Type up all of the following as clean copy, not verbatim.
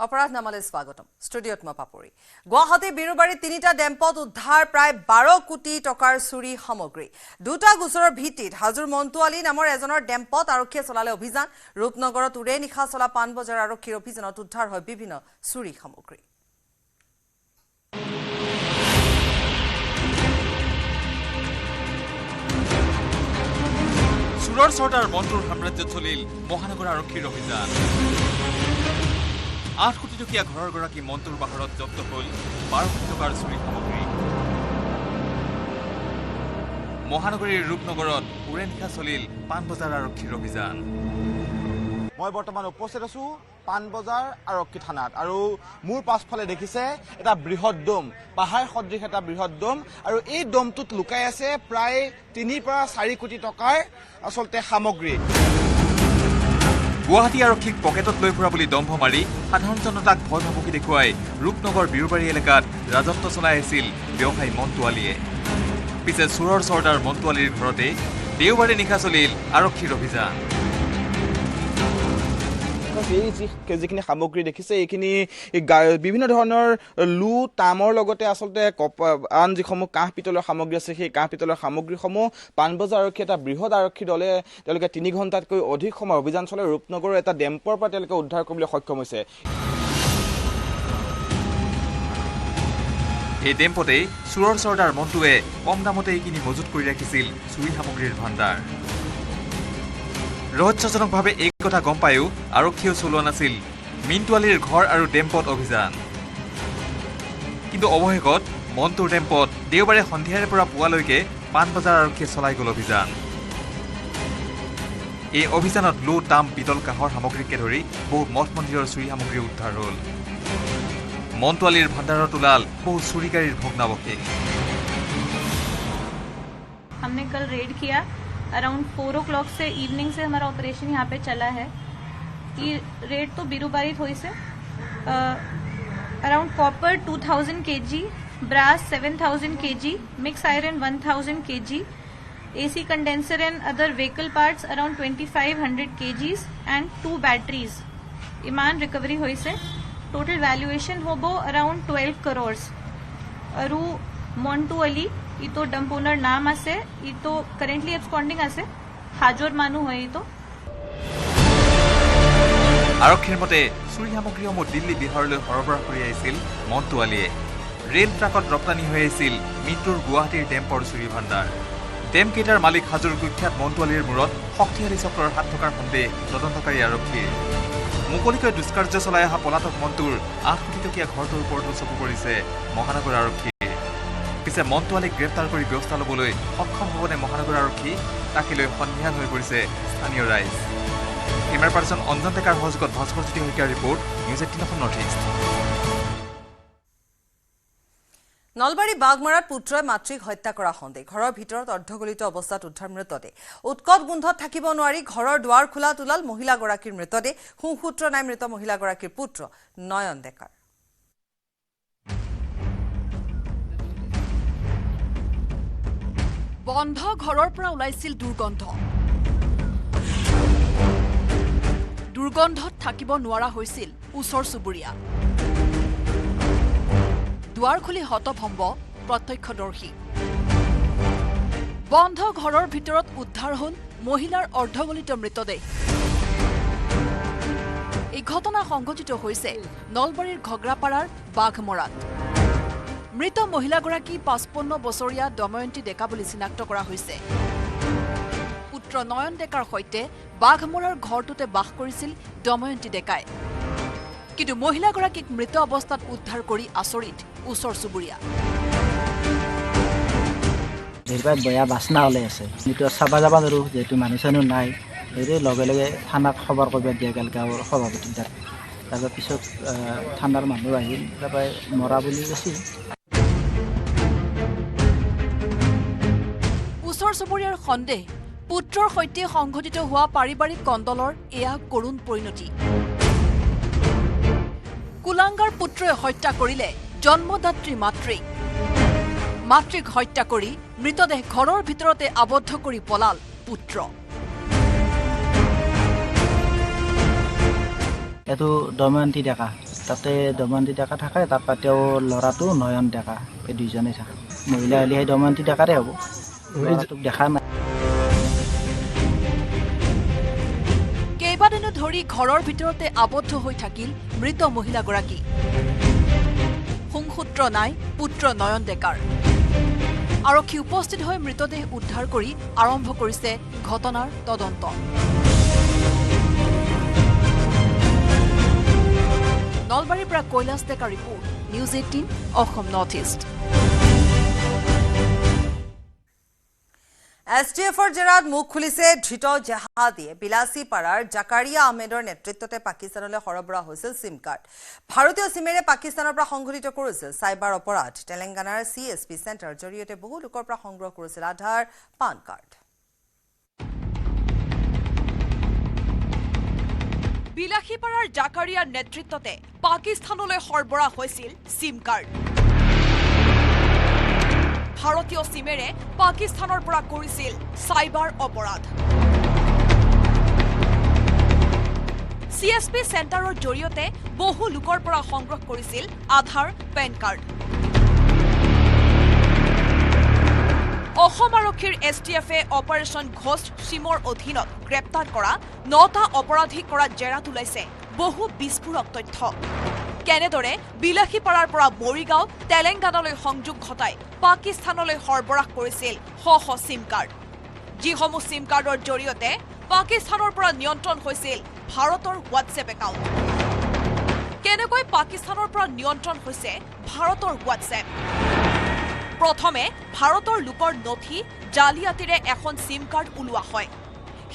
अपराध नामाले स्वागतम स्टूडियोत मैं पापरी गुवाहाटी बिरुबारी तीनिटा डेम्पत उद्धार प्राय 12 कोटी टकार चुरी सामग्री दुटा गोचৰৰ ভিত্তিত হাজুৰ মন্তুৱালী নামৰ এজনৰ ডেম্পত আৰক্ষীয়ে চলালে অভিযান ৰূপনগৰত উৰে নিখা চলা পানবজাৰ আৰক্ষীৰ অভিযানত উদ্ধাৰ হয় বিভিন্ন চুৰি সামগ্ৰী সুৰৰ চৰ্দাৰ মন্তুৰ সাম্ৰাজ্যত চলিল মহানগৰ আৰক্ষীৰ অভিযান 8 কোটি টকীয়া ঘৰৰ গৰাকী মন্তুৰ বাহৰত জব্দ হ'ল 12 কোটি টকাৰ চুৰি সামগ্ৰী মহানগৰীৰ ৰূপনগৰত উৰে নিখা চলিল পানবজাৰ আৰক্ষীৰ অভিযান মই বৰ্তমান উপস্থিত আছো পানবজাৰ আৰক্ষী থানাত আৰু মোৰ পাছফালে দেখিছে এটা বৃহৎ ডম পাহাৰ সদৃশ এটা বৃহৎ ডম আৰু এই ডমটোত লুকাই আছে প্ৰায় 3 পৰা 4 কোটি টকাৰ আসলতে সামগ্ৰী গুৱাহাটী আৰক্ষীক পকেটত লৈ ফুৰা বুলি দম্ভ মাৰি সাধাৰণ জনতাক ভয় ভাবুকি দেখুৱাই ৰূপনগৰ বিৰুবাৰী এলেকাত ৰাজত্ব চলাই আছিল ব্যৱসায়ী মন্তুৱালীয়ে পিছে চুৰৰ চৰ্দাৰ মন্তুৱালীৰ ঘৰতে দেওবাৰে নিশা চলিল আৰক্ষীৰ অভিযান যিখিনি সামগ্ৰী দেখিছে এইখিনি বিভিন্ন ধৰণৰ লু তামৰ লগতে আসলতে আন যিসমূহ কাঁহ পিতলৰ সামগ্ৰী আছে সেই কাঁহ পিতলৰ সামগ্ৰীসমূহ পানবজাৰ আৰক্ষী এটা বৃহৎ আৰক্ষী দলে তেওঁলোকে 3 ঘণ্টাতকৈ অধিক সময় অভিযান চলাই ৰূপনগৰৰ এটা ডেম্পৰ পৰা তেওঁলোকে উদ্ধাৰ কৰিবলৈ সক্ষম হৈছে এই ডেম্পতে চুৰৰ চৰ্দাৰ মন্তুৱে কম দামতে এইখিনি মজুত কৰি ৰাখিছিল চুৰি সামগ্ৰীৰ ভাণ্ডাৰ ৰহস্যজনকভাৱে এই কথা গম পায়ো আৰক্ষীয়ে চলোৱা নাছিল মিন্টুৱালীৰ ঘৰ আৰু ডেম্পত অভিযান কিন্তু অৱশেষত মন্তুৰ ডেম্পত দেওবাৰে সন্ধিয়াৰে পৰা পুৱালৈকে পানবজাৰ আৰক্ষীয়ে চলাই গ'ল অভিযান এই অভিযানত লো তাম পিতল কাঁহৰ সামগ্ৰীকে ধৰি বহু মঠ মন্দিৰৰ চুৰি সামগ্ৰী উদ্ধাৰ হ'ল মন্তুৱালীৰ ভাণ্ডাৰত ওলাল বহু চুৰিকাৰীৰ ভগ্নাৱশেষ हमने कल रेड किया अराउंड 4 o'clock से इवनिंग से हमारा ऑपरेशन यहाँ पे चला है ये रेड तो बिरुबारी थोड़ी से around copper 2000 kg brass 7000 kg mix iron 1000 kg AC condenser and other vehicle parts around 2500 kgs and 2 batteries इमान रिकवरी हुई से टोटल वैल्यूएशन होबो अराउंड 12 crores अरु মন্তুৱালী ইতো ডম্প ওনাৰ নাম আছে ইতো কাৰেন্টলি এবসকন্ডিং আছে হাজৰ মানুহ হয় ইতো আৰক্ষীৰ মতে চুৰি সামগ্ৰীসমূহ দিল্লী বিহাৰলৈ সৰবৰাহ কৰি আহিছিল মন্তুৱালীয়ে ৰেল ট্ৰাকত ৰপ্তানি হৈ আছিল মিন্টুৰ গুৱাহাটীৰ ডেম্পৰ চুৰি ভাণ্ডাৰ ডেম্পকেইটাৰ মালিক হাজৰ কুখ্যাত মন্তুৱালীৰ মূৰত শক্তিশালী চক্ৰৰ হাত থকাৰ সন্দেহ তদন্তকাৰী আৰক্ষীৰ মুকলিকৈ দুষ্কাৰ্য চলাই অহা পলাতক মন্তুৰ 8 কোটি টকীয়া ঘৰটোৰ ওপৰতো চকু পৰিছে মহানগৰ আৰক্ষী পিছে মন্তুৱালীক গ্ৰেপ্তাৰ কৰি ব্যৱস্থা ল'বলৈ সক্ষম হ'বনে মহানগৰ আৰক্ষী তাকে লৈ সন্ধিয়ান হৈ পৰিছে স্থানীয় ৰাইজ কেমেৰা পাৰ্চন অঞ্জন টেকাৰ সহযোগত ভাস্কৰজ্যোতি শইকীয়াৰ report news 18 north east Nalbari বাগমাৰাত পুত্ৰই মাতৃক হত্যা কৰা সন্দেহ ঘৰৰ ভিতৰত অৰ্ধগলিত অৱস্থাত উদ্ধাৰ মৃতদেহ উৎকট গোন্ধত থাকিব নোৱাৰি ঘৰৰ দুৱাৰ খোলা তুলাল মহিলাগৰাকীৰ মৃতদেহ সুসূত্ৰ নাই মৃত মহিলাগৰাকীৰ পুত্ৰ নয়ন ডেকাৰ বন্ধ ঘৰৰ পৰা ওলাইছিল দুৰ্গন্ধত থাকিব নোৱাৰা হৈছিল ওচৰ চুবুৰীয়া দুৱাৰ খুলি হতভম্ব প্ৰত্যক্ষদৰ্শী বন্ধ ঘৰৰ ভিতৰত উদ্ধাৰ হ'ল মহিলাৰ অৰ্ধগলিত মৃতদেহ এই ঘটনা সংঘটিত হৈছে নলবাৰীৰ ঘগ্ৰাপাৰাৰ বাঘমৰাত মৃত মহিলাগৰাকী 55 বছৰীয়া দময়ন্তী ডেকা বুলি চিনাক্ত কৰা হৈছে পুত্ৰ নয়ন ডেকাৰ সৈতে বাঘমৰাৰ ঘৰটোতে বাস কৰিছিল দময়ন্তী ডেকাই কিন্তু মহিলাগৰাকীক মৃত অৱস্থাত উদ্ধাৰ কৰি আচৰিত ওচৰ চুবুৰীয়া নিৰ্বাক বয়া বাসনা ওলাই আছে নিটো চাবা যাবা নৰো যেটো মানুহ চানো নাই এই লগে লগে থানাত খবৰ কৰিব দিয়া গেল গাঁৱৰ সভাপতি তাৰ পিছত থানাৰ মানুহ আহিল তাৰপৰা মৰা বুলি কৈছিল ওচৰ চুবুৰীয়াৰ সন্দেহ পুত্ৰৰ সৈতে সংঘটিত হোৱা পাৰিবাৰিক কন্দলৰ এয়া কৰুণ পৰিণতি কুলাংগাৰ পুত্ৰই হত্যা কৰিলে জন্মদাত্ৰী মাতৃক হত্যা কৰি মৃতদেহ ঘৰৰ ভিতৰতে আবদ্ধ কৰি পলাল পুত্ৰ এটো দময়ন্তী ডেকা তাতে দময়ন্তী ডেকা থাকে, তাৰপৰা তেওঁৰ ল'ৰাটো নয়ন ডেকা, এই দুইজনেই থাকে। মহিলা হ'লে সেই দময়ন্তী ডেকাৰে হ'ব, ল'ৰাটোক দেখা নাই। কেইবাদিনো ধৰি ঘৰৰ ভিতৰতে আবদ্ধ হৈ থাকিল মৃত মহিলাগৰাকী। সুংসূত্ৰ নাই পুত্ৰ নয়ন ডেকাৰ। আৰক্ষী উপস্থিত হৈ মৃতদেহ উদ্ধাৰ কৰি আৰম্ভ কৰিছে ঘটনাৰ তদন্ত। নলবাৰীৰ পৰা Kailash Deka report, news 18 Asom north east. STFৰ জেৰাত মুখ খুলিছে ধৃত জেহাদীয়ে। বিলাসীপাৰাৰ জাকাৰিয়া আহমেদৰ নেতৃত্বতে পাকিস্তানলৈ সৰবৰাহ হৈছিল চিম কাৰ্ড। ভাৰতীয় চিমেৰে পাকিস্তানৰ পৰা সংঘটিত কৰিছিল চাইবাৰ অপৰাধ। তেলেংগানাৰ CSP চেণ্টাৰৰ জৰিয়তে বহু লোকৰ পৰা সংগ্ৰহ কৰিছিল আধাৰ, পান কাৰ্ড। বিলাসীপাৰাৰ জাকাৰিয়াৰ নেতৃত্বতে পাকিস্তানলৈ সৰবৰাহ হৈছিল চিম কাৰ্ড। ভাৰতীয় চিমেৰে পাকিস্তানৰ পৰা কৰিছিল চাইবাৰ অপৰাধ। CSP চেণ্টাৰৰ জৰিয়তে বহু লোকৰ পৰা সংগ্ৰহ কৰিছিল আধাৰ, পেন কাৰ্ড। অসম আৰক্ষীৰ STFে অপাৰেশ্যন ঘোষ্ট চিমৰ অধীনত গ্ৰেপ্তাৰ কৰা 9টা অপৰাধীক কৰা জেৰাত ওলাইছে বহু বিস্ফোৰক তথ্য। কেনেদৰে বিলাসীপাৰাৰ পৰা মৰিগাঁও, তেলেংগানালৈ সংযোগ ঘটাই পাকিস্তানলৈ সৰবৰাহ কৰিছিল শ শ চিম কাৰ্ড, যিসমূহ চিম কাৰ্ডৰ জৰিয়তে পাকিস্তানৰ পৰা নিয়ন্ত্ৰণ হৈছিল ভাৰতৰ হোৱাটছএপ একাউণ্ট। কেনেকৈ পাকিস্তানৰ পৰা নিয়ন্ত্ৰণ হৈছে ভাৰতৰ হোৱাটছএপ? প্ৰথমে ভাৰতৰ লোকৰ নথি জালিয়াতিৰে এখন চিম কাৰ্ড ওলোৱা হয়।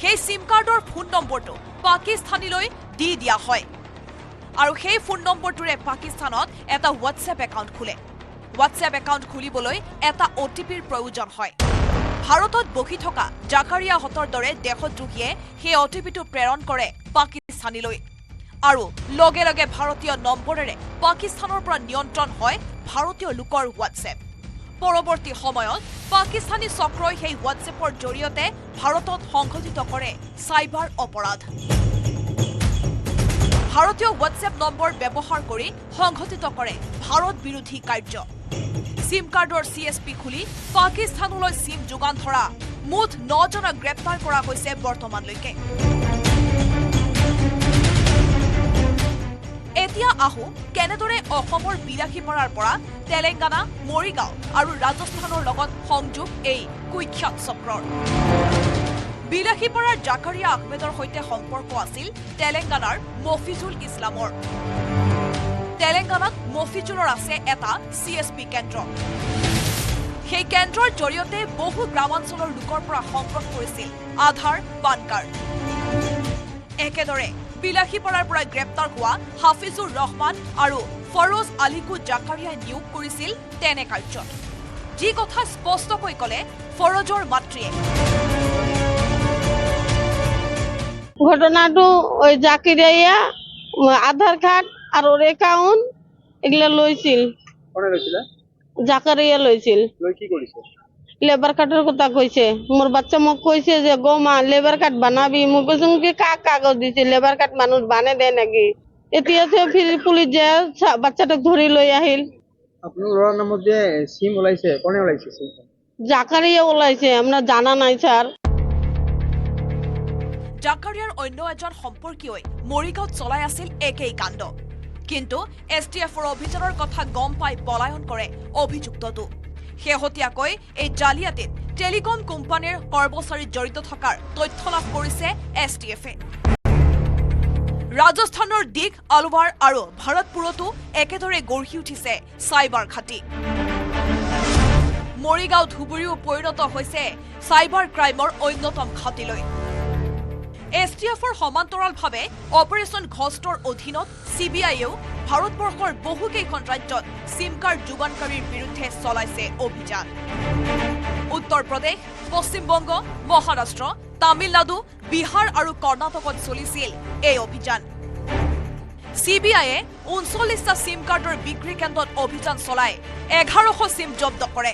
সেই চিম কাৰ্ডৰ ফোন নম্বৰটো পাকিস্তানীলৈ দি দিয়া হয় আৰু সেই ফোন নম্বৰটোৰে পাকিস্তানত এটা হোৱাটছএপ একাউণ্ট খোলে। হোৱাটছএপ একাউণ্ট খুলিবলৈ এটা OTPৰ প্ৰয়োজন হয়। ভাৰতত বহি থকা জাকাৰিয়াহঁতৰ দৰে দেশদ্ৰোহীয়ে সেই OTPটো প্ৰেৰণ কৰে পাকিস্তানীলৈ আৰু লগে লগে ভাৰতীয় নম্বৰেৰে পাকিস্তানৰ পৰা নিয়ন্ত্ৰণ হয় ভাৰতীয় লোকৰ হোৱাটছএপ। পৰৱৰ্তী সময়ত পাকিস্তানী চক্ৰই সেই হোৱাটছএপৰ জৰিয়তে ভাৰতত সংঘটিত কৰে চাইবাৰ অপৰাধ। ভাৰতীয় হোৱাটছএপ নম্বৰ ব্যৱহাৰ কৰি সংঘটিত কৰে ভাৰত বিৰোধী কাৰ্য। চিম কাৰ্ডৰ CSP খুলি পাকিস্তানলৈ চিম যোগান ধৰা মুঠ 9জনক গ্ৰেপ্তাৰ কৰা হৈছে বৰ্তমানলৈকে। এতিয়া আহো কেনেদৰে অসমৰ বিলাসীপাৰাৰ পৰা তেলেংগানা, মৰিগাঁও আৰু ৰাজস্থানৰ লগত সংযোগ এই কুখ্যাত চক্ৰৰ। বিলাসীপাৰাৰ জাকাৰিয়া আহমেদৰ সৈতে সম্পৰ্ক আছিল তেলেংগানাৰ মফিজুল ইছলামৰ। তেলেংগানাত মফিজুলৰ আছে এটা CSP কেন্দ্ৰ। সেই কেন্দ্ৰৰ জৰিয়তে বহু গ্ৰামাঞ্চলৰ লোকৰ পৰা সংগ্ৰহ কৰিছিল আধাৰ, পান কাৰ্ড। একেদৰে বিলাসীপাৰাৰ পৰা গ্ৰেপ্তাৰ হোৱা হাফিজুৰ ৰহমান আৰু ফৰোজ আলীকো জাকাৰিয়াই নিয়োগ কৰিছিল তেনে কাৰ্যত। যি কথা স্পষ্টকৈ ক'লে ফৰোজৰ মাতৃয়ে। ঘটনাটো ওই জাকিরিয়া আধার কার্ড আর ওর একাউন্ট এগুলা লইছিল। জাকারিয়া লইছিল। লেবার কার্ডের কথা কইছে। মোর বাচ্চা মোক কইছে যে গো মা লেবার কার্ড বানাবি। মোক কইছুম কি কাগজ দিছে লেবার কার্ড মানুষ বানে দেয় নাকি। এতিয়া ফির পুলিশ যে বাচ্চাটাকে ধরে লই আহিল। আপনার ওর নামের যে সিম ওলাইছে কোনে ওলাইছে সিম? জাকারিয়া ওলাইছে, আমরা জানা নাই স্যার। জাকাৰিয়াৰ অন্য এজন সম্পৰ্কীয়ই মৰিগাঁৱত চলাই আছিল একেই কাণ্ড। কিন্তু STFৰ অভিযানৰ কথা গম পাই পলায়ন কৰে অভিযুক্তটো। শেহতীয়াকৈ এই জালিয়াতিত টেলিকম কোম্পানীৰ কৰ্মচাৰী জড়িত থকাৰ তথ্য লাভ কৰিছে STFে। ৰাজস্থানৰ দিঘ, আলৱাৰ আৰু ভাৰতপুৰতো একেদৰে গঢ়ি উঠিছে চাইবাৰ ঘাটি। মৰিগাঁও ধুবুৰীও পৰিণত হৈছে চাইবাৰ ক্ৰাইমৰ অন্যতম ঘাটিলৈ। STFৰ সমান্তৰালভাৱে অপাৰেশ্যন ঘষ্টৰ অধীনত CBIয়েও ভাৰতবৰ্ষৰ বহুকেইখন ৰাজ্যত চিম কাৰ্ড যোগানকাৰীৰ বিৰুদ্ধে চলাইছে অভিযান। উত্তৰ প্ৰদেশ, পশ্চিমবংগ, মহাৰাষ্ট্ৰ, তামিলনাডু, বিহাৰ আৰু কৰ্ণাটকত চলিছিল এই অভিযান। CBIয়ে 39টা চিম কাৰ্ডৰ বিক্ৰী কেন্দ্ৰত অভিযান চলাই 1100 চিম জব্দ কৰে।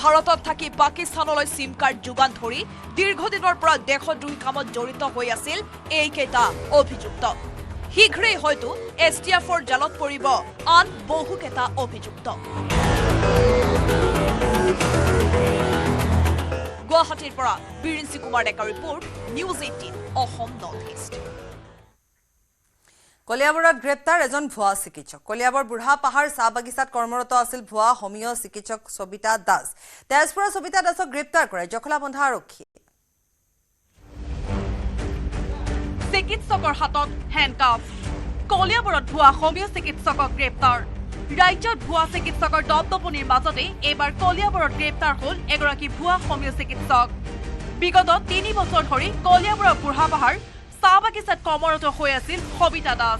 ভাৰতত থাকি পাকিস্তানলৈ চিম কাৰ্ড যোগান ধৰি দীৰ্ঘদিনৰ পৰা দেশদ্ৰোহী কামত জড়িত হৈ আছিল এইকেইটা অভিযুক্ত। শীঘ্ৰেই হয়তো STFৰ জালত পৰিব আন বহুকেইটা অভিযুক্ত। গুৱাহাটীৰ পৰা বীৰেঞ্চি কুমাৰ ডেকাৰ report, news 18 Asom north east. কলিয়াবৰত গ্ৰেপ্তাৰ এজন ভুৱা চিকিৎসক। কলিয়াবৰ বুঢ়া পাহাৰ চাহ বাগিচাত কৰ্মৰত আছিল ভুৱা হোমিঅ চিকিৎসক সবিতা দাস। তেজপুৰৰ সবিতা দাসক গ্ৰেপ্তাৰ কৰে জখলাবন্ধা আৰক্ষীয়ে। চিকিৎসকৰ হাতত হেণ্ডকাফ। কলিয়াবৰত ভুৱা হোমিঅ চিকিৎসকক গ্ৰেপ্তাৰ। ৰাজ্যত ভুৱা চিকিৎসকৰ দপদপনিৰ মাজতে এইবাৰ কলিয়াবৰত গ্ৰেপ্তাৰ হ'ল এগৰাকী ভুৱা হোমিঅ চিকিৎসক। বিগত 3 বছৰ ধৰি কলিয়াবৰৰ বুঢ়া পাহাৰ চাহ বাগিচাত কৰ্মৰত হৈ আছিল সবিতা দাস।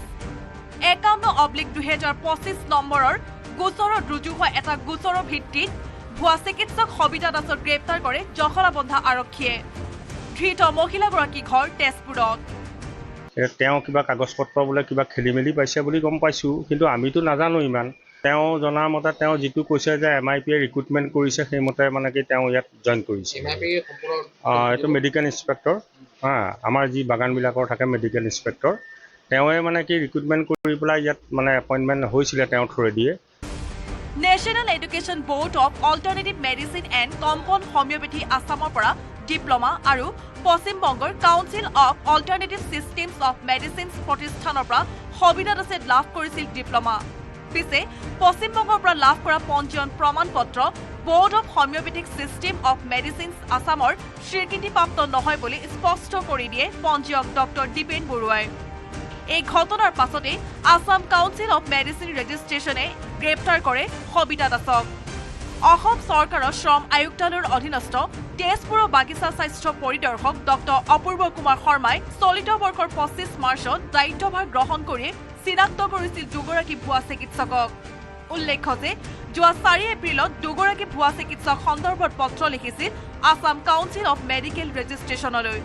51/2025 নম্বৰৰ গোচৰত ৰুজু হোৱা এটা গোচৰৰ ভিত্তিত ভুৱা চিকিৎসক সবিতা দাসক গ্ৰেপ্তাৰ কৰে জখলাবন্ধা আৰক্ষীয়ে। ধৃত মহিলাগৰাকী ঘৰ তেজপুৰত। তেওঁ কিবা কাগজ পত্ৰ বোলে কিবা খেলি মেলি পাইছে বুলি গম পাইছোঁ, কিন্তু আমিতো নাজানো ইমান। তেওঁ জনাৰ মতে তেওঁ যিটো কৈছে যে MIP ৰিক্ৰুটমেণ্ট কৰিছে সেইমতে মানে কি তেওঁ ইয়াত জইন কৰিছে। এইটো মেডিকেল ইনস্পেক্টৰ, আমাৰ যি বাগানবিলাকৰ থাকে মেডিকেল ইনস্পেক্টৰ, তেওঁৱে মানে কি ৰিক্ৰুটমেণ্ট কৰি পেলাই ইয়াত মানে এপইণ্টমেণ্ট হৈছিলে তেওঁৰ থ্ৰুৱেদিয়ে। National education board of alternative medicine and compound homeopathy আছামৰ পৰা ডিপ্ল'মা আৰু পশ্চিমবংগৰ council of alternative systems of medicines প্ৰতিষ্ঠানৰ পৰা সবিতা দাসে লাভ কৰিছিল ডিপ্ল'মা। পিছে পশ্চিমবংগৰ পৰা লাভ কৰা পঞ্জীয়ন প্ৰমাণ পত্ৰ board of homeopathic system of medicines আছামৰ স্বীকৃতিপ্ৰাপ্ত নহয় বুলি স্পষ্ট কৰি দিয়ে পঞ্জীয়ক ডক্টৰ দীপেন বৰুৱাই। এই ঘটনাৰ পাছতে আছাম কাউন্সিল অৱ মেডিচিন ৰেজিষ্ট্ৰেশ্যনে গ্ৰেপ্তাৰ কৰে সবিতা দাসক। অসম চৰকাৰৰ শ্ৰম আয়ুক্তালয়ৰ অধীনস্থ তেজপুৰৰ বাগিচা স্বাস্থ্য পৰিদৰ্শক ডক্টৰ অপূৰ্ব কুমাৰ শৰ্মাই চলিত বৰ্ষৰ 25 মাৰ্চত দায়িত্বভাৰ গ্ৰহণ কৰি চিনাক্ত কৰিছিল দুগৰাকী ভুৱা চিকিৎসকক। উল্লেখ্য যে যোৱা 4 এপ্ৰিলত দুগৰাকী ভুৱা চিকিৎসক সন্দৰ্ভত পত্ৰ লিখিছিল আছাম কাউন্সিল অৱ মেডিকেল ৰেজিষ্ট্ৰেশ্যনলৈ।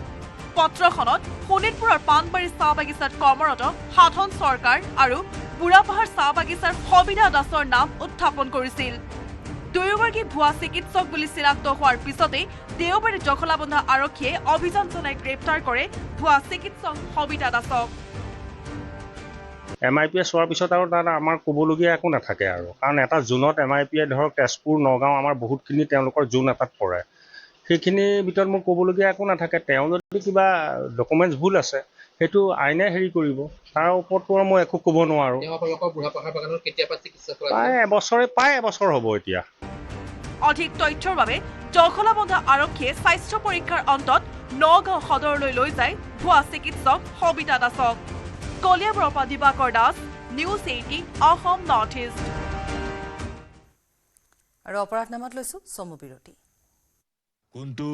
পত্ৰখনত শোণিতপুৰৰ পাণবাৰী চাহ বাগিচাত কৰ্মৰত সাধন চৰকাৰ আৰু বুঢ়াপাহাৰ চাহ বাগিচাৰ সবিতা দাসৰ নাম উত্থাপন কৰিছিল। দুয়োগৰাকী ভুৱা চিকিৎসক বুলি চিনাক্ত হোৱাৰ পিছতে দেওবাৰে জখলাবন্ধা আৰক্ষীয়ে অভিযান চলাই গ্ৰেপ্তাৰ কৰে ভুৱা চিকিৎসক সবিতা দাসক। MIP চোৱাৰ পিছত আৰু তাত আমাৰ ক'বলগীয়া একো নাথাকে আৰু, কাৰণ এটা জোনত MIP ধৰক তেজপুৰ নগাঁও আমাৰ বহুতখিনি তেওঁলোকৰ জোন এটাত পৰে। সেইখিনিৰ ভিতৰত মোৰ ক'বলগীয়া একো নাথাকে। তেওঁ যদি কিবা ডকুমেণ্টছ ভুল আছে সেইটো আইনে হেৰি কৰিব, তাৰ ওপৰতো মই একো ক'ব নোৱাৰোঁ। প্ৰায় এবছৰ হ'ব এতিয়া। অধিক তথ্যৰ বাবে জখলাবন্ধা আৰক্ষীয়ে স্বাস্থ্য পৰীক্ষাৰ অন্তত নগাঁও সদৰলৈ লৈ যায় ভুৱা চিকিৎসক সবিতা দাসক। কলিয়াবৰৰ পৰা Dibakar Das, news 18 Asom north east. আৰু অপৰাধ নামত লৈছো চমু বিৰতি। কোনটো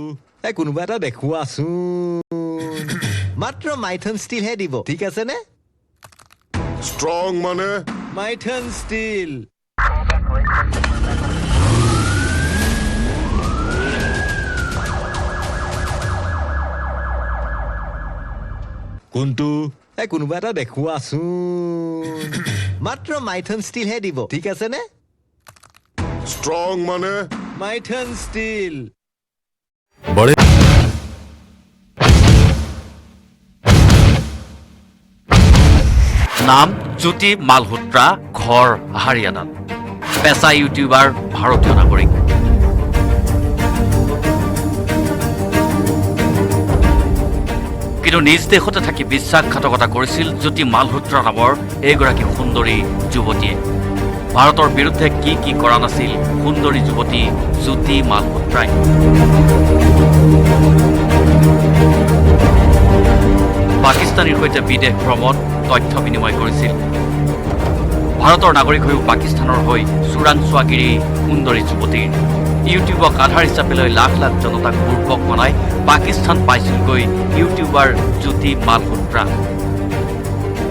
কোনোবা এটা দেখুৱাচোন, মাত্ৰ মাইথন ষ্টিলহে দিব, ঠিক আছে নে? ষ্ট্ৰং মানে মাইথন ষ্টিল। কোনটো কোনোবা এটা দেখুৱাচোন, মাত্ৰ মাইথন ষ্টিলহে দিব, ঠিক আছে নে? ষ্ট্ৰং মানে মাইথন ষ্টিল। নাম জ্যোতি মালহোত্ৰা, ঘৰ হাৰিয়ানাত, পেছা ইউটিউবাৰ, ভাৰতীয় নাগৰিক। কিন্তু নিজ দেশতে থাকি বিশ্বাসঘাতকতা কৰিছিল জ্যোতি মালহোত্ৰা নামৰ এইগৰাকী সুন্দৰী যুৱতীয়ে। ভাৰতৰ বিৰুদ্ধে কি কি কৰা নাছিল সুন্দৰী যুৱতী জ্যোতি মালহোত্ৰাই। পাকিস্তানীৰ সৈতে বিদেশ ভ্ৰমণ, তথ্য বিনিময় কৰিছিল। ভাৰতৰ নাগৰিক হৈও পাকিস্তানৰ হৈ চোৰাংচোৱাগিৰি সুন্দৰী যুৱতীৰ। ইউটিউবক আধাৰ হিচাপে লৈ লাখ লাখ জনতাক পূৰ্বক বনাই পাকিস্তান পাইছিলগৈ ইউটিউবাৰ জ্যোতি মালহোত্ৰা।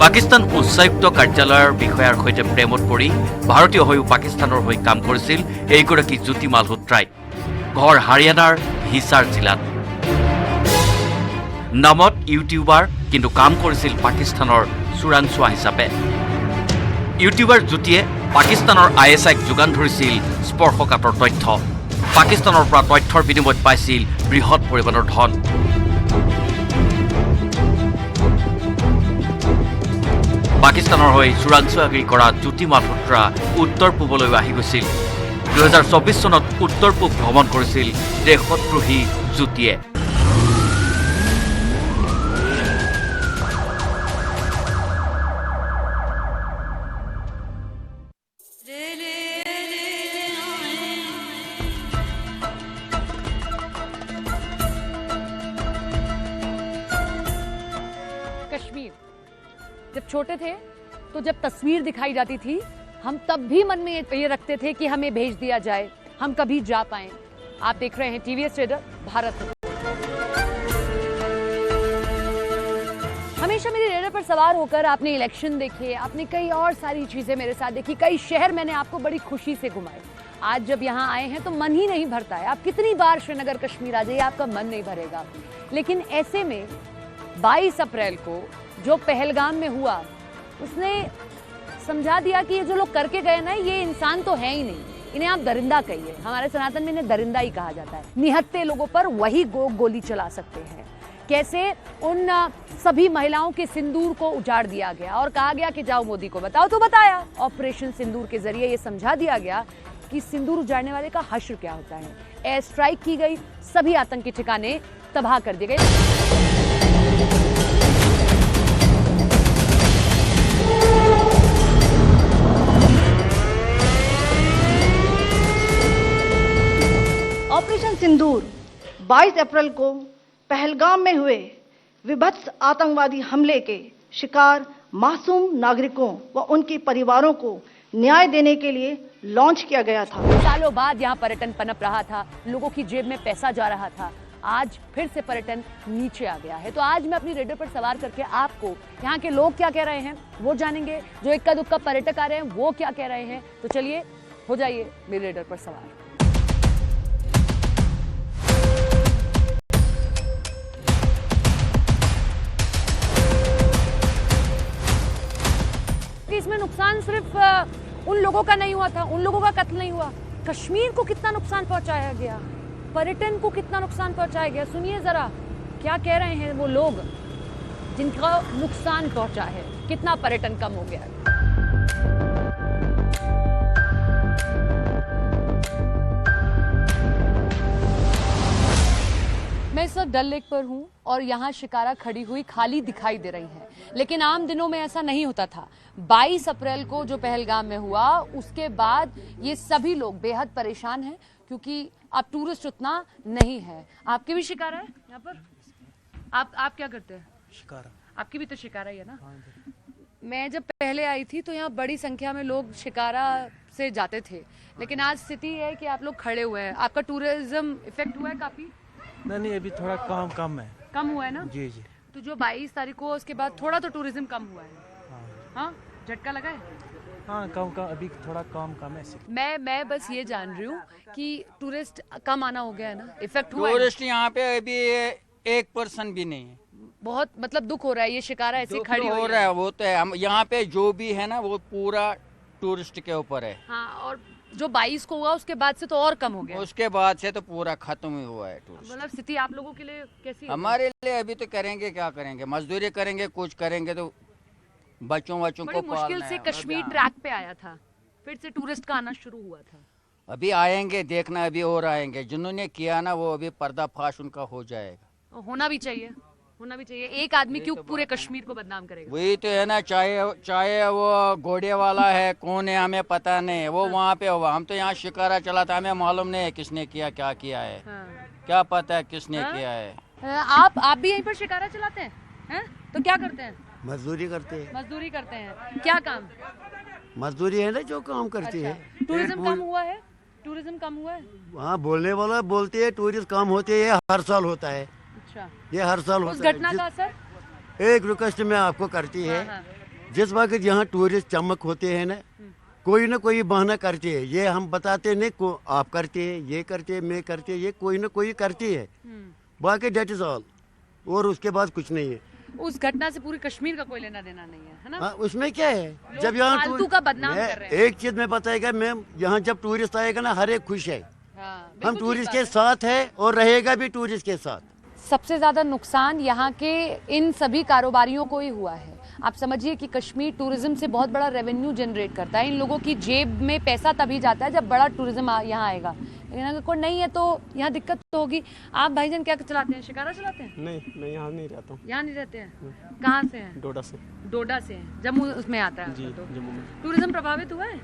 পাকিস্তান উচ্চায়ুক্ত কাৰ্যালয়ৰ বিষয়াৰ সৈতে প্ৰেমত পৰি ভাৰতীয় হৈও পাকিস্তানৰ হৈ কাম কৰিছিল এইগৰাকী জ্যোতি মালহোত্ৰাই। ঘৰ হাৰিয়ানাৰ হিছাৰ জিলাত। নামত ইউটিউবাৰ, কিন্তু কাম কৰিছিল পাকিস্তানৰ চোৰাংচোৱা হিচাপে। ইউটিউবাৰ জ্যোতিয়ে পাকিস্তানৰ ISIক যোগান ধৰিছিল স্পৰ্শকাতৰ তথ্য। পাকিস্তানৰ পৰা তথ্যৰ বিনিময়ত পাইছিল বৃহৎ পৰিমাণৰ ধন। পাকিস্তানৰ হৈ চোৰাংচোৱাগিৰি কৰা জ্যোতি মালহোত্ৰা উত্তৰ পূবলৈ আহি গৈছিল 2024 চনত উত্তৰ পূব ভ্ৰমণ কৰিছিল দেশদ্ৰোহী জ্যোতিয়ে कश्मीर जब छोटे थे तो जब तस्वीर दिखाई जाती थी हम तब भी मन में ये रखते थे कि हमें भेज दिया जाए, हम कभी जा पाएं। आप देख रहे हैं टीवीएस रेडर भारत। हमेशा मेरे रेडर पर सवार होकर आपने इलेक्शन देखे, आपने कई और सारी चीजें मेरे साथ देखी, कई शहर मैंने आपको बड़ी खुशी से घुमाए। आज जब यहाँ आए हैं तो मन ही नहीं भरता है। आप कितनी बार श्रीनगर कश्मीर आ जाइए, आपका मन नहीं भरेगा। लेकिन ऐसे में 22 अप्रैल को जो पहलगाम में हुआ, उसने समझा दिया कि ये जो लोग करके गए ना, ये इंसान तो है ही नहीं, इन्हें आप दरिंदा कहिए। हमारे सनातन में इन्हें दरिंदा ही कहा जाता है। निहत्थे लोगों पर वही गोली चला सकते हैं। कैसे उन सभी महिलाओं के सिंदूर को उजाड़ दिया गया और कहा गया कि जाओ मोदी को बताओ, तो बताया। ऑपरेशन सिंदूर के जरिए ये समझा दिया गया कि सिंदूर उजाड़ने वाले का हश्र क्या होता है। एयर स्ट्राइक की गई, सभी आतंकी ठिकाने तबाह कर दिए गए। ऑपरेशन सिंदूर 22 अप्रैल को पहलगाम में हुए विभत्स आतंकवादी हमले के शिकार मासूम नागरिकों व उनके परिवारों को न्याय देने के लिए लॉन्च किया गया था। सालों बाद यहाँ पर्यटन पनप रहा था, लोगों की जेब में पैसा जा रहा था। आज फिर से पर्यटन नीचे आ गया है। तो आज मैं अपनी रेडर पर सवार करके आपको यहाँ के लोग क्या कह रहे हैं वो जानेंगे, जो इक्का दुक्का पर्यटक आ रहे हैं वो क्या कह रहे हैं। तो चलिए हो जाइए मेरी रेडर पर सवार। इसमें नुकसान सिर्फ उन लोगों का नहीं हुआ था, उन लोगों का कत्ल नहीं हुआ। कश्मीर को कितना नुकसान पहुंचाया गया, पर्यटन को कितना नुकसान पहुंचाया गया। सुनिए जरा क्या कह रहे हैं वो लोग जिनका नुकसान पहुंचा है, कितना पर्यटन कम हो गया है। मैं इस वक्त डल लेक पर हूँ और यहाँ शिकारा खड़ी हुई खाली दिखाई दे रही है, लेकिन आम दिनों में ऐसा नहीं होता था। 22 अप्रैल को जो पहलगाम में हुआ, उसके बाद ये सभी लोग बेहद परेशान हैं क्योंकि अब टूरिस्ट उतना नहीं है। आपके भी शिकारा है यहाँ पर? आप क्या करते हैं? शिकारा। आपकी भी तो शिकारा ही है ना? मैं जब पहले आई थी तो यहाँ बड़ी संख्या में लोग शिकारा से जाते थे, लेकिन आज स्थिति है कि आप लोग खड़े हुए हैं। आपका टूरिज्म इफेक्ट हुआ है काफी? नहीं, अभी थोड़ा कम है। कम हुआ है ना? जी। तो जो 22 तारीख को उसके बाद थोड़ा तो टूरिज्म कम हुआ है। हाँ, झटका लगा है? हाँ, कम अभी थोड़ा कम है। मैं बस ये जान रही हूँ कि टूरिस्ट कम आना हो गया है ना, इफेक्ट हुआ है? टूरिस्ट यहाँ पे अभी 1% भी नहीं है। बहुत मतलब दुख हो रहा है, ये शिकारा ऐसी खड़ी हो रहा है। वो तो है, हम यहाँ पे जो भी है ना वो पूरा टूरिस्ट के ऊपर है। हाँ, और जो 22 को हुआ उसके बाद से तो और कम हो गया। उसके बाद से तो पूरा खत्म ही हुआ है टूरिस्ट। मतलब स्थिति आप लोगों के लिए कैसी है? हमारे लिए अभी तो करेंगे, क्या करेंगे, मजदूरी करेंगे, कुछ करेंगे तो बच्चों को बड़ी मुश्किल से कश्मीर ट्रैक पे आया था, फिर से टूरिस्ट का आना शुरू हुआ था। अभी आएंगे, देखना अभी और आएंगे। जिन्होंने किया ना वो अभी पर्दाफाश उनका हो जाएगा। होना भी चाहिए। एक आदमी क्यों पूरे कश्मीर को बदनाम करेगा? वही तो है ना, चाहे वो घोड़े वाला है, कौन है हमें पता नहीं है, वो वहाँ पे हुआ। हम तो यहाँ शिकारा चला था, हमें मालूम नहीं है किसने किया, क्या किया है। क्या पता है किसने किया है। आप भी यहीं पर शिकारा चलाते हैं? तो क्या करते हैं? मजदूरी करते हैं। मजदूरी करते हैं। क्या काम? मजदूरी है ना, जो काम करती है। टूरिज्म कम हुआ है? टूरिज्म कम हुआ है? वहाँ बोलने वाला बोलते हैं टूरिस्ट कम होते हैं, हर साल होता है। अच्छा, ये हर साल उस घटना का असर एक रिक्वेस्ट में आपको करती है। जिस वक्त यहाँ टूरिस्ट चमक होते हैं ना कोई बहाना करते हैं। ये हम बताते नहीं, आप करते हैं, ये करते हैं, मैं करते हैं, ये कोई ना कोई करती है। बाकी डेट इज ऑल, और उसके बाद कुछ नहीं है। उस घटना से पूरी कश्मीर का कोई लेना देना नहीं है ना? उसमें क्या है, जब यहाँ फालतू का बदनाम कर रहे हैं। एक चीज में बताएगा, मैं यहाँ जब टूरिस्ट आएगा ना, हर एक खुश है। हम टूरिस्ट के साथ है और रहेगा भी टूरिस्ट के साथ। सबसे ज्यादा नुकसान यहाँ के इन सभी कारोबारियों को ही हुआ है। आप समझिए कि कश्मीर टूरिज्म से बहुत बड़ा रेवेन्यू जनरेट करता है। इन लोगों की जेब में पैसा तभी जाता है जब बड़ा टूरिज्म यहाँ आएगा, लेकिन अगर कोई नहीं है तो यहाँ दिक्कत तो होगी। आप भाईजान क्या चलाते हैं, शिकारा चलाते हैं? नहीं, मैं यहाँ नहीं रहता हूँ। यहाँ नहीं रहते हैं? कहाँ से हैं? डोडा से। डोडा से हैं, जम्मू उसमें आता है। जी, जम्मू में। टूरिज्म प्रभावित हुआ है?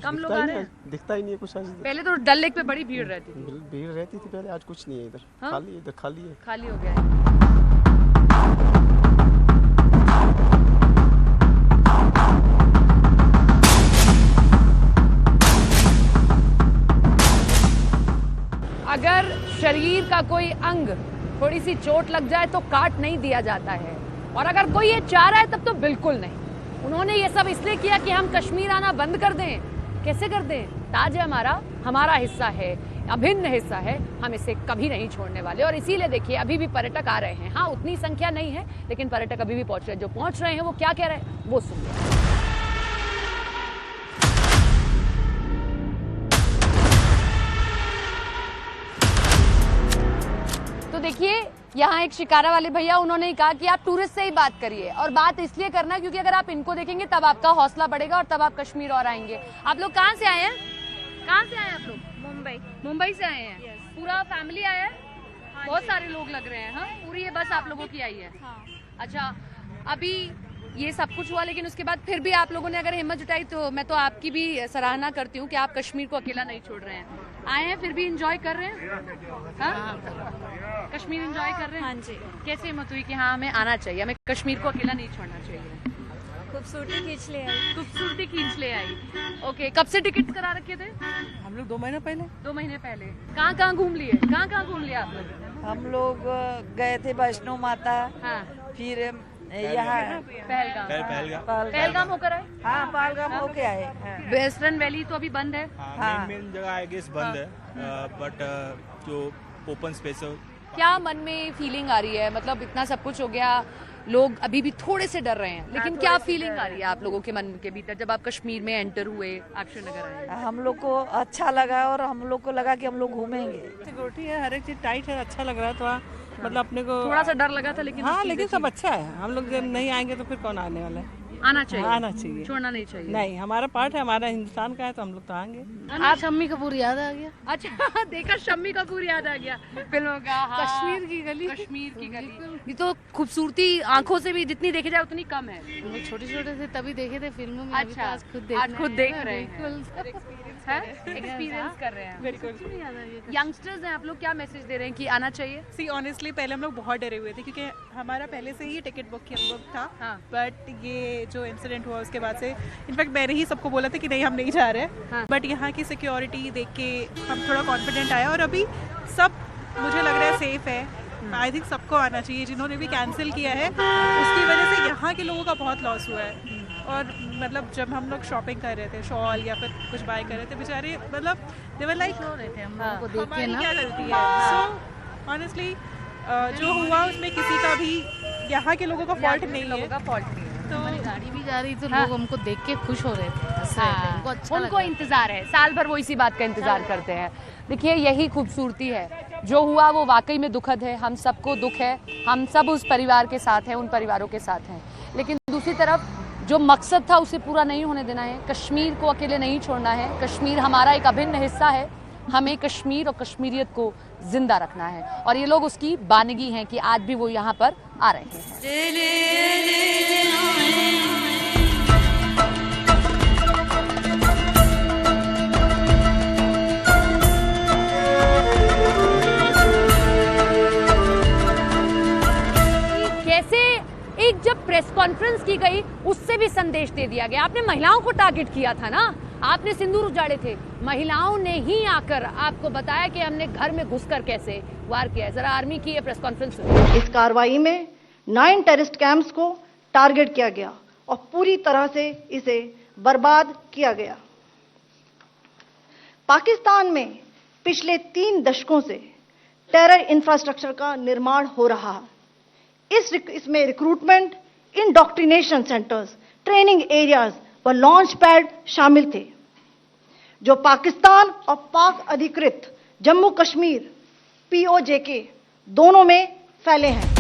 कम लोग आ रहे हैं? दिखता ही नहीं है कुछ आज। पहले तो डल लेक पे बड़ी भीड़ रहती थी। भीड़ रहती थी पहले, आज कुछ नहीं है इधर। हाँ? खाली, इधर खाली है। खाली हो गया है। अगर शरीर का कोई अंग थोड़ी सी चोट लग जाए तो काट नहीं दिया जाता है, और अगर कोई ये चाह रहा है तब तो बिल्कुल नहीं। उन्होंने ये सब इसलिए किया कि हम कश्मीर आना बंद कर दें। कैसे कर दें? ताज है हमारा हिस्सा है, अभिन्न हिस्सा है, हम इसे कभी नहीं छोड़ने वाले। और इसीलिए देखिए अभी भी पर्यटक आ रहे हैं। हाँ, उतनी संख्या नहीं है, लेकिन पर्यटक अभी भी पहुंच रहे हैं। जो पहुंच रहे हैं वो क्या कह रहे हैं वो सुनिए। तो देखिए यहाँ एक शिकारा वाले भैया, उन्होंने कहा कि आप टूरिस्ट से ही बात करिए, और बात इसलिए करना क्योंकि अगर आप इनको देखेंगे तब आपका हौसला बढ़ेगा और तब आप कश्मीर और आएंगे। आप लोग कहाँ से आए हैं? कहाँ से आए हैं आप लोग? मुंबई। मुंबई से आए हैं? पूरा फैमिली आया है? बहुत सारे लोग लग रहे हैं। हाँ, पूरी ये बस आप लोगों की आई है? अच्छा, अभी ये सब कुछ हुआ, लेकिन उसके बाद फिर भी आप लोगों ने अगर हिम्मत जुटाई तो मैं तो आपकी भी सराहना करती हूँ कि आप कश्मीर को अकेला नहीं छोड़ रहे हैं। आए हैं फिर भी एंजॉय कर रहे हैं? हाँ, कश्मीर एंजॉय कर रहे हैं? हाँ जी। कैसे हिम्मत हुई कि हाँ हमें आना चाहिए, हमें कश्मीर को अकेला नहीं छोड़ना चाहिए? खूबसूरती खींच ले आई। खूबसूरती खींच ले आई। ओके, कब से टिकट करा रखे थे? हम लोग 2 महीने पहले। 2 महीने पहले। कहाँ घूम लिए? कहाँ घूम लिया आप लोग? हम लोग गए थे वैष्णो माता। हाँ। फिर यहाँ पहलगाम होकर आए? हाँ, पहलगाम होके आए। वेस्टर्न वैली तो अभी बंद है। हाँ, मेन जगह आई गेस बंद है, बट जो ओपन स्पेस है। क्या मन में फीलिंग आ रही है? मतलब इतना सब कुछ हो गया, लोग अभी भी थोड़े से डर रहे हैं, लेकिन क्या फीलिंग आ रही है आप लोगों के मन के भीतर जब आप कश्मीर में एंटर हुए, आप श्रीनगर आए? हम लोग को अच्छा लगा और हम लोग को लगा कि हम लोग घूमेंगे। सिक्योरिटी है, हर एक चीज टाइट है, अच्छा लग रहा है थोड़ा। मतलब अपने को थोड़ा सा डर लगा था, लेकिन हाँ, लेकिन सब अच्छा है। हम लोग जब नहीं आएंगे तो फिर कौन आने वाला है? आना चाहिए। आना चाहिए, छोड़ना नहीं चाहिए। नहीं, हमारा पार्ट है, हमारा हिंदुस्तान का है, तो हम लोग तो आएंगे। आप शम्मी कपूर याद आ गया? अच्छा, देखा शम्मी कपूर याद आ गया फिल्मों का। हाँ, कश्मीर की गली। कश्मीर की गली। ये तो खूबसूरती आंखों से भी जितनी देखे जाए उतनी कम है। छोटे-छोटे थे तभी देखे थे फिल्मों में। अच्छा, आज खुद देख रहे हैं। एक्सपीरियंस कर रहे हैं। बिल्कुल। यंगस्टर्स हैं आप लोग, क्या मैसेज दे रहे हैं कि आना चाहिए? सी ऑनेस्टली पहले हम लोग बहुत डरे हुए थे क्योंकि हमारा पहले से ही टिकट बुक किया हम लोग था। हाँ। बट ये जो इंसिडेंट हुआ उसके बाद से इनफैक्ट मैंने ही सबको बोला था कि नहीं, हम नहीं जा रहे। हाँ। बट यहाँ की सिक्योरिटी देख के हम थोड़ा कॉन्फिडेंट आया और अभी सब मुझे लग रहा है सेफ है। आई थिंक सबको आना चाहिए। जिन्होंने भी कैंसिल किया है उसकी वजह से यहाँ के लोगों का बहुत लॉस हुआ है। और मतलब जब हम लोग शॉपिंग कर रहे थे, शॉल या फिर कुछ बाय कर रहे थे, बेचारे मतलब दे वर लाइक रो रहे थे हम लोगों को देख के ना। क्या गलती है? सो ऑनेस्टली जो हुआ उसमें किसी का भी यहाँ के लोगों का फॉल्ट नहीं है। तो हमारी गाड़ी भी जा रही थी, लोग हमको देख के खुश हो रहे थे, हंस रहे थे। उनको अच्छा उनको इंतजार है, साल भर वो इसी बात का इंतजार करते हैं। देखिए यही खूबसूरती है। जो हुआ वो वाकई में दुखद है, हम सबको दुख है, हम सब उस परिवार के साथ हैं, उन परिवारों के साथ हैं। लेकिन दूसरी तरफ जो मकसद था उसे पूरा नहीं होने देना है। कश्मीर को अकेले नहीं छोड़ना है। कश्मीर हमारा एक अभिन्न हिस्सा है। हमें कश्मीर और कश्मीरियत को जिंदा रखना है, और ये लोग उसकी बानगी हैं कि आज भी वो यहाँ पर आ रहे हैं। एक जब प्रेस कॉन्फ्रेंस की गई उससे भी संदेश दे दिया गया। आपने महिलाओं को टारगेट किया था ना, आपने सिंदूर उजाड़े थे। महिलाओं ने ही आकर आपको बताया कि हमने घर में घुसकर कैसे वार किया। जरा आर्मी की ये प्रेस कॉन्फ्रेंस सुनिए। इस कार्रवाई में 9 टेररिस्ट कैंप्स को टारगेट किया गया और पूरी तरह से इसे बर्बाद किया गया। पाकिस्तान में पिछले 3 दशकों से टेरर इंफ्रास्ट्रक्चर का निर्माण हो रहा है। इसमें recruitment, indoctrination centres, training areas व लॉन्च पैड शामिल थे, जो पाकिस्तान और पाक अधिकृत जम्मू कश्मीर POJK दोनों में फैले हैं।